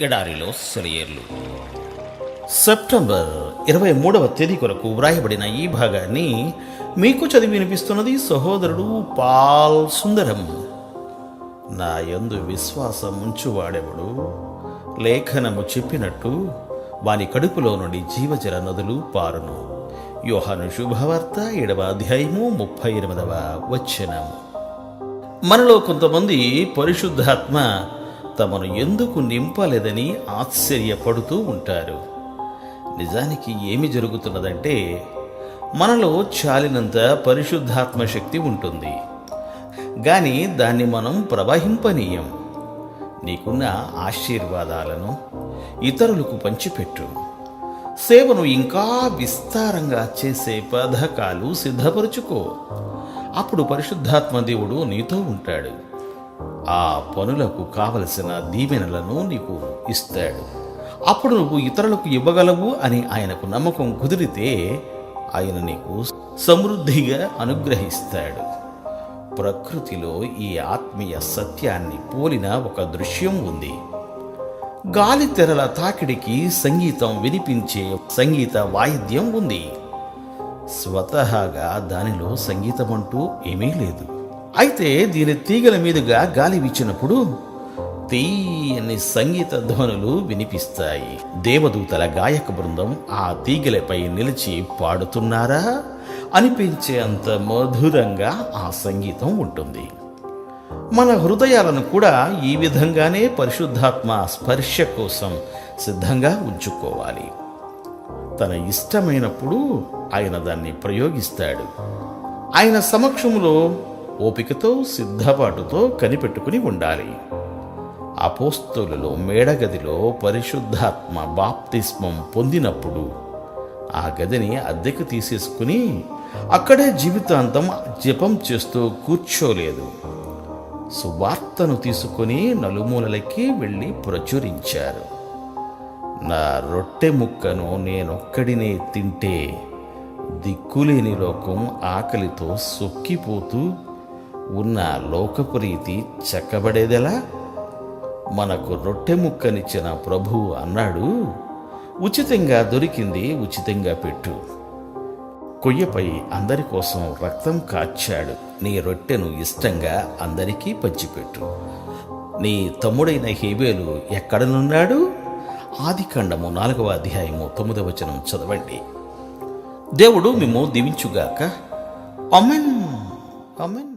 ఎడారిలో సెలయేర్లు. సెప్టెంబర్ 23వ తేదీ కొరకు వ్రాయబడిన ఈ భాగాన్ని మీకు చదివి వినిపిస్తున్నది సహోదరుడు పాల్ సుందరం. నా యందు విశ్వాసం ఉంచువాడెవడు, లేఖనము చెప్పినట్టు వాని కడుపులో నుండి జీవజల నదులు పారును. యోహాను శుభవార్త 7వ అధ్యాయము 38వ వచనం. మనలో కొంతమంది పరిశుద్ధాత్మ తమను ఎందుకు నింపలేదని ఆశ్చర్యపడుతూ ఉంటారు. నిజానికి ఏమి జరుగుతున్నదంటే, మనలో చాలినంత పరిశుద్ధాత్మ శక్తి ఉంటుంది, కానీ దాన్ని మనం ప్రవహింపనీయం. నీకున్న ఆశీర్వాదాలను ఇతరులకు పంచిపెట్టు. సేవను ఇంకా విస్తారంగా చేసే పథకాలు సిద్ధపరుచుకో. అప్పుడు పరిశుద్ధాత్మ దేవుడు నీతో ఉంటాడు. ఆ పనులకు కావలసిన దీవెనలను నీకు ఇస్తాడు. అప్పుడు నువ్వు ఇతరులకు ఇవ్వగలవు అని ఆయనకు నమ్మకం కుదిరితే ఆయన నీకు సమృద్ధిగా అనుగ్రహిస్తాడు. ప్రకృతిలో ఈ ఆత్మీయ సత్యాన్ని పోలిన ఒక దృశ్యం ఉంది. గాలి తెరల తాకిడికి సంగీతం వినిపించే సంగీత వాయిద్యం ఉంది. స్వతహాగా దానిలో సంగీతం అంటూ ఏమీ లేదు. అయితే దీని తీగల మీదుగా గాలి వీచినప్పుడు తీయని సంగీత ధ్వనులు వినిపిస్తాయి. దేవదూతల గాయక బృందం ఆ తీగలపై నిలిచి పాడుతున్నారా అనిపించే అంత మధురంగా ఆ సంగీతం ఉంటుంది. మన హృదయాలను కూడా ఈ విధంగానే పరిశుద్ధాత్మ స్పర్శ కోసం సిద్ధంగా ఉంచుకోవాలి. తన ఇష్టమైనప్పుడు ఆయన దాన్ని ప్రయోగిస్తాడు. ఆయన సమక్షంలో ఓపికతో సిద్ధపాటుతో కనిపెట్టుకుని ఉండాలి. అపోస్తలులు మేడగదిలో పరిశుద్ధాత్మ బాప్తిస్మం పొందినప్పుడు ఆ గదిని అద్దెకు తీసేసుకుని అక్కడే జీవితాంతం జపం చేస్తూ కూర్చోలేదు. సువార్తను తీసుకుని నలుమూలలకి వెళ్ళి ప్రచురించారు. నా రొట్టె ముక్కను నేనొక్కడినే తింటే దిక్కులేని లోకం ఆకలితో సొక్కిపోతూ ఉన్న లోకప్రీతి చక్కబడేదెలా? మనకు రొట్టె ముక్కనిచ్చిన ప్రభువు అన్నాడు, ఉచితంగా దొరికింది ఉచితంగా పెట్టు. కొయ్యపై అందరి కోసం రక్తం కార్చాడు. నీ రొట్టెను ఇష్టంగా అందరికీ పంచిపెట్టు. నీ తమ్ముడైన హేబేలు ఎక్కడనున్నాడు? ఆదికాండము 4వ అధ్యాయము 9వ వచనం చదవండి. దేవుడు మిమ్ము దీవించుగాక. ఆమేన్. ఆమేన్.